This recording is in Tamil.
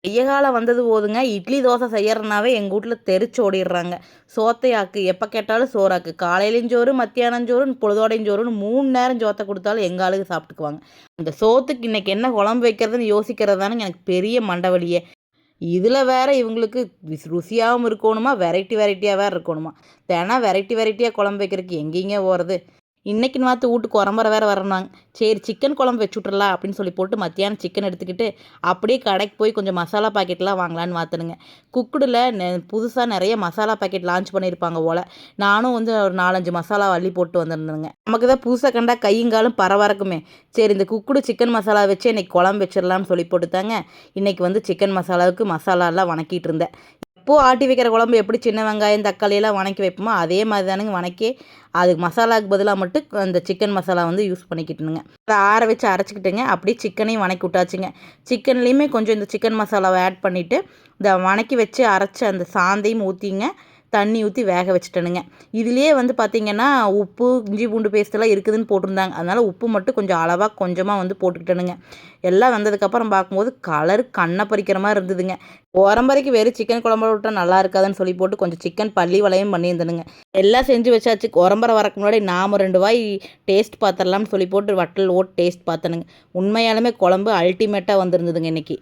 வெய்ய காலம் வந்தது போதுங்க, இட்லி தோசை செய்யறதுனாவே எங்கள் வீட்ல தெறிச்சு ஓடிடுறாங்க. சோத்தையாக்கு எப்போ கேட்டாலும் சோறாக்கு. காலையிலயும் சோறு, மத்தியானம் சோறு, பொழுதோடையும் சோறுன்னு 3 நேரம் சோத்தை கொடுத்தாலும் எங்கள் ஆளுங்க சாப்பிட்டுக்குவாங்க. அந்த சோத்துக்கு இன்னைக்கு என்ன குழம்பு வைக்கிறதுன்னு யோசிக்கிறது தானுங்க எனக்கு பெரிய மண்டவலியே. இதில் வேற இவங்களுக்கு ருசியாகவும் இருக்கணுமா, வெரைட்டி வெரைட்டியாக வேறு இருக்கணுமா. தினம் வெரைட்டி வெரைட்டியாக குழம்பு வைக்கிறதுக்கு எங்கேங்க போகிறது. இன்னைக்குன்னு பார்த்து வீட்டுக்கு உரம்பரை வேறு வரணுங்க. சரி சிக்கன் குழம்பு வச்சு விட்றலாம் அப்படின்னு சொல்லி போட்டு மத்தியானம் சிக்கன் எடுத்துக்கிட்டு அப்படியே கடைக்கு போய் கொஞ்சம் மசாலா பாக்கெட்லாம் வாங்கலான்னு மாற்றணுங்க. குக்குடில் புதுசாக நிறைய மசாலா பாக்கெட் லான்ச் பண்ணியிருப்பாங்க போல். நானும் வந்து ஒரு 4-5 மசாலா அள்ளி போட்டு வந்திருந்தேங்க. நமக்கு தான் புதுசாக கண்டா கையுங்காலும் பரவறக்குமே. சரி இந்த குக்குடு சிக்கன் மசாலா வச்சு இன்றைக்கி குழம்பு வச்சிடலாம்னு சொல்லி போட்டுத்தாங்க இன்றைக்கி வந்து சிக்கன் மசாலாவுக்கு மசாலாலாம் வணக்கிட்டு இருந்தேன். எப்போது ஆட்டி வைக்கிற குழம்பு எப்படி சின்ன வெங்காயம் தக்காளியெல்லாம் வணக்கி வைப்போமோ அதே மாதிரி தானுங்க வணக்கி அதுக்கு மசாலாவுக்கு பதிலாக மட்டும் அந்த சிக்கன் மசாலா வந்து யூஸ் பண்ணிக்கிட்டுனுங்க. அதை ஆற வச்சு அரைச்சிக்கிட்டுங்க அப்படியே சிக்கனையும் வணக்கி விட்டாச்சுங்க. சிக்கன்லேயுமே கொஞ்சம் இந்த சிக்கன் மசாலாவை ஆட் பண்ணிவிட்டு இந்த வணக்கி வச்சு அரைச்ச அந்த சாந்தையும் ஊற்றிங்க தண்ணி ஊற்றி வேக வச்சுட்டேனுங்க. இதுலேயே வந்து பார்த்திங்கன்னா உப்பு இஞ்சி பூண்டு பேஸ்ட்டெல்லாம் இருக்குதுன்னு போட்டிருந்தாங்க. அதனால் உப்பு மட்டும் கொஞ்சம் அளவாக கொஞ்சமாக வந்து போட்டுக்கிட்டேனுங்க. எல்லாம் வந்ததுக்கப்புறம் பார்க்கும்போது கலரு கண்ணை பறிக்கிற மாதிரி இருந்ததுங்க. உரம்பரைக்கு வெறும் சிக்கன் குழம்பு விட்டால் நல்லா இருக்காதுன்னு சொல்லி போட்டு கொஞ்சம் சிக்கன் பள்ளி வளையம் பண்ணியிருந்தேனுங்க. எல்லாம் செஞ்சு வச்சாச்சு. உரம்பரை வரக்கு முன்னாடி நாம் 2 வாய் டேஸ்ட் பார்த்துடலாம்னு சொல்லி போட்டு வட்டல் ஓட்டு டேஸ்ட் பார்த்தனுங்க. உண்மையாலுமே குழம்பு அல்டிமேட்டாக வந்துருந்ததுங்க இன்றைக்கி.